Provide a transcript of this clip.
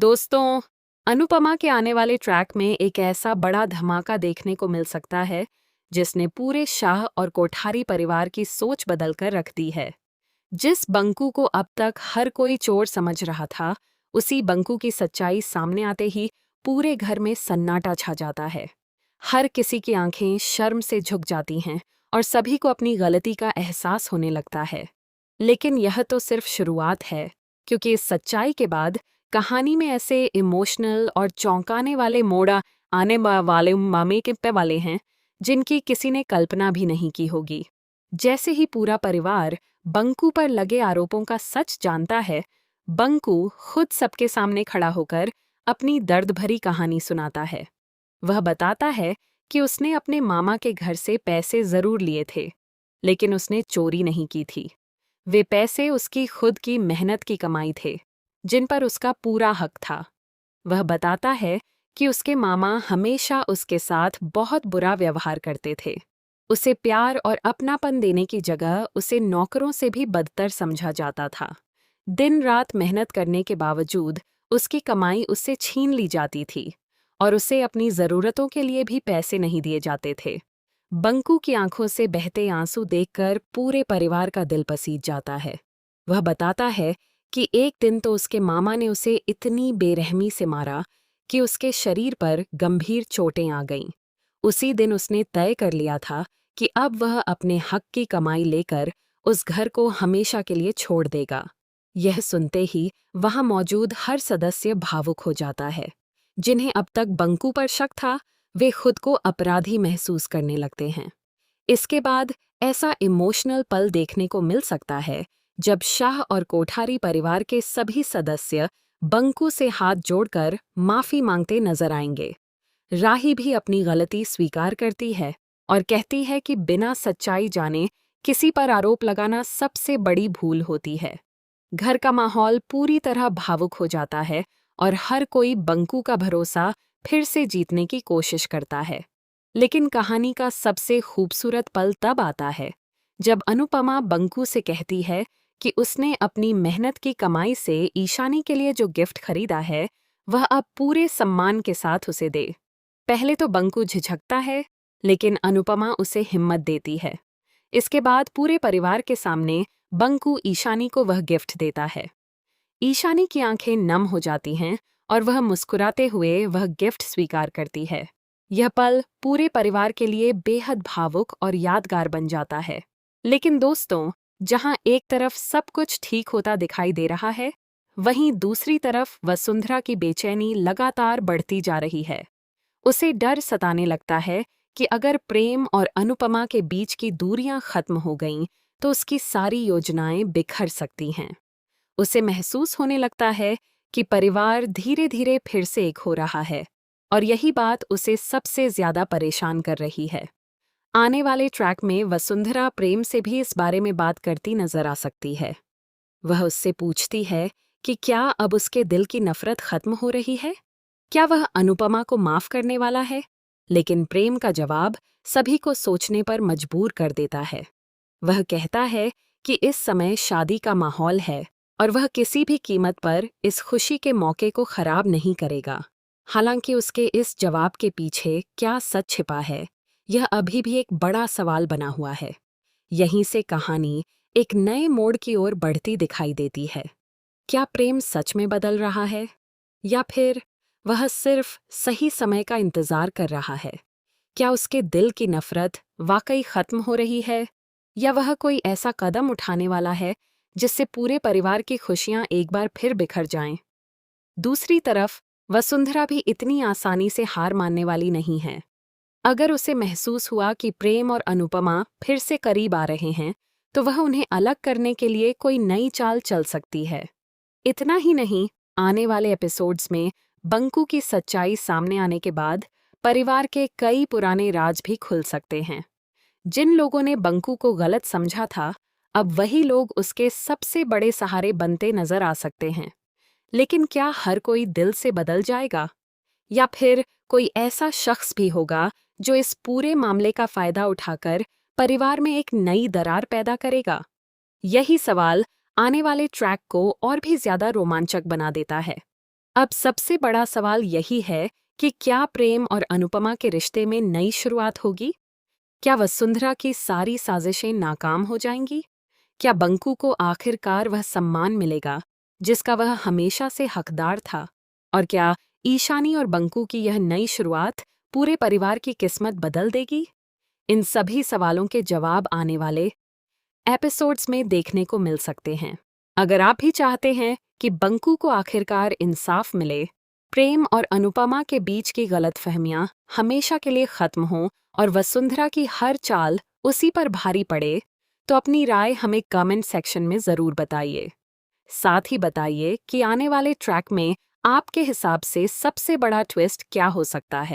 दोस्तों, अनुपमा के आने वाले ट्रैक में एक ऐसा बड़ा धमाका देखने को मिल सकता है जिसने पूरे शाह और कोठारी परिवार की सोच बदलकर रख दी है। जिस बंकू को अब तक हर कोई चोर समझ रहा था, उसी बंकू की सच्चाई सामने आते ही पूरे घर में सन्नाटा छा जाता है। हर किसी की आंखें शर्म से झुक जाती हैं और सभी को अपनी गलती का एहसास होने लगता है। लेकिन यह तो सिर्फ शुरुआत है, क्योंकि इस सच्चाई के बाद कहानी में ऐसे इमोशनल और चौंकाने वाले मोड़ आने वाले मामे के पे वाले हैं जिनकी किसी ने कल्पना भी नहीं की होगी। जैसे ही पूरा परिवार बंकू पर लगे आरोपों का सच जानता है, बंकू खुद सबके सामने खड़ा होकर अपनी दर्द भरी कहानी सुनाता है। वह बताता है कि उसने अपने मामा के घर से पैसे जरूर लिए थे, लेकिन उसने चोरी नहीं की थी। वे पैसे उसकी खुद की मेहनत की कमाई थे, जिन पर उसका पूरा हक था। वह बताता है कि उसके मामा हमेशा उसके साथ बहुत बुरा व्यवहार करते थे। उसे प्यार और अपनापन देने की जगह उसे नौकरों से भी बदतर समझा जाता था। दिन रात मेहनत करने के बावजूद उसकी कमाई उससे छीन ली जाती थी और उसे अपनी ज़रूरतों के लिए भी पैसे नहीं दिए जाते थे। बंकू की आंखों से बहते आंसू देखकर पूरे परिवार का दिल पसीज जाता है। वह बताता है कि एक दिन तो उसके मामा ने उसे इतनी बेरहमी से मारा कि उसके शरीर पर गंभीर चोटें आ गईं। उसी दिन उसने तय कर लिया था कि अब वह अपने हक की कमाई लेकर उस घर को हमेशा के लिए छोड़ देगा। यह सुनते ही वहां मौजूद हर सदस्य भावुक हो जाता है। जिन्हें अब तक बंकू पर शक था, वे खुद को अपराधी महसूस करने लगते हैं। इसके बाद ऐसा इमोशनल पल देखने को मिल सकता है जब शाह और कोठारी परिवार के सभी सदस्य बंकू से हाथ जोड़कर माफी मांगते नजर आएंगे। राही भी अपनी गलती स्वीकार करती है और कहती है कि बिना सच्चाई जाने किसी पर आरोप लगाना सबसे बड़ी भूल होती है। घर का माहौल पूरी तरह भावुक हो जाता है और हर कोई बंकू का भरोसा फिर से जीतने की कोशिश करता है। लेकिन कहानी का सबसे खूबसूरत पल तब आता है जब अनुपमा बंकू से कहती है कि उसने अपनी मेहनत की कमाई से ईशानी के लिए जो गिफ्ट खरीदा है, वह अब पूरे सम्मान के साथ उसे दे। पहले तो बंकू झिझकता है, लेकिन अनुपमा उसे हिम्मत देती है। इसके बाद पूरे परिवार के सामने बंकू ईशानी को वह गिफ्ट देता है। ईशानी की आंखें नम हो जाती हैं और वह मुस्कुराते हुए वह गिफ्ट स्वीकार करती है। यह पल पूरे परिवार के लिए बेहद भावुक और यादगार बन जाता है। लेकिन दोस्तों, जहां एक तरफ सब कुछ ठीक होता दिखाई दे रहा है, वहीं दूसरी तरफ वसुंधरा की बेचैनी लगातार बढ़ती जा रही है। उसे डर सताने लगता है कि अगर प्रेम और अनुपमा के बीच की दूरियां खत्म हो गईं, तो उसकी सारी योजनाएं बिखर सकती हैं। उसे महसूस होने लगता है कि परिवार धीरे धीरे फिर से एक हो रहा है, और यही बात उसे सबसे ज्यादा परेशान कर रही है। आने वाले ट्रैक में वसुंधरा प्रेम से भी इस बारे में बात करती नजर आ सकती है। वह उससे पूछती है कि क्या अब उसके दिल की नफरत खत्म हो रही है? क्या वह अनुपमा को माफ करने वाला है? लेकिन प्रेम का जवाब सभी को सोचने पर मजबूर कर देता है। वह कहता है कि इस समय शादी का माहौल है और वह किसी भी कीमत पर इस खुशी के मौके को खराब नहीं करेगा। हालांकि उसके इस जवाब के पीछे क्या सच छिपा है, यह अभी भी एक बड़ा सवाल बना हुआ है। यहीं से कहानी एक नए मोड़ की ओर बढ़ती दिखाई देती है। क्या प्रेम सच में बदल रहा है, या फिर वह सिर्फ सही समय का इंतजार कर रहा है? क्या उसके दिल की नफरत वाकई खत्म हो रही है, या वह कोई ऐसा कदम उठाने वाला है जिससे पूरे परिवार की खुशियां एक बार फिर बिखर जाएं? दूसरी तरफ वसुंधरा भी इतनी आसानी से हार मानने वाली नहीं है। अगर उसे महसूस हुआ कि प्रेम और अनुपमा फिर से करीब आ रहे हैं, तो वह उन्हें अलग करने के लिए कोई नई चाल चल सकती है। इतना ही नहीं, आने वाले एपिसोड्स में बंकू की सच्चाई सामने आने के बाद परिवार के कई पुराने राज भी खुल सकते हैं। जिन लोगों ने बंकू को गलत समझा था, अब वही लोग उसके सबसे बड़े सहारे बनते नजर आ सकते हैं। लेकिन क्या हर कोई दिल से बदल जाएगा, या फिर कोई ऐसा शख्स भी होगा जो इस पूरे मामले का फायदा उठाकर परिवार में एक नई दरार पैदा करेगा? यही सवाल आने वाले ट्रैक को और भी ज्यादा रोमांचक बना देता है। अब सबसे बड़ा सवाल यही है कि क्या प्रेम और अनुपमा के रिश्ते में नई शुरुआत होगी? क्या वसुंधरा की सारी साजिशें नाकाम हो जाएंगी? क्या बंकू को आखिरकार वह सम्मान मिलेगा जिसका वह हमेशा से हकदार था? और क्या ईशानी और बंकू की यह नई शुरुआत पूरे परिवार की किस्मत बदल देगी? इन सभी सवालों के जवाब आने वाले एपिसोड्स में देखने को मिल सकते हैं। अगर आप भी चाहते हैं कि बंकू को आखिरकार इंसाफ मिले, प्रेम और अनुपमा के बीच की गलतफहमियां हमेशा के लिए खत्म हों और वसुंधरा की हर चाल उसी पर भारी पड़े, तो अपनी राय हमें कमेंट सेक्शन में ज़रूर बताइए। साथ ही बताइए कि आने वाले ट्रैक में आपके हिसाब से सबसे बड़ा ट्विस्ट क्या हो सकता है।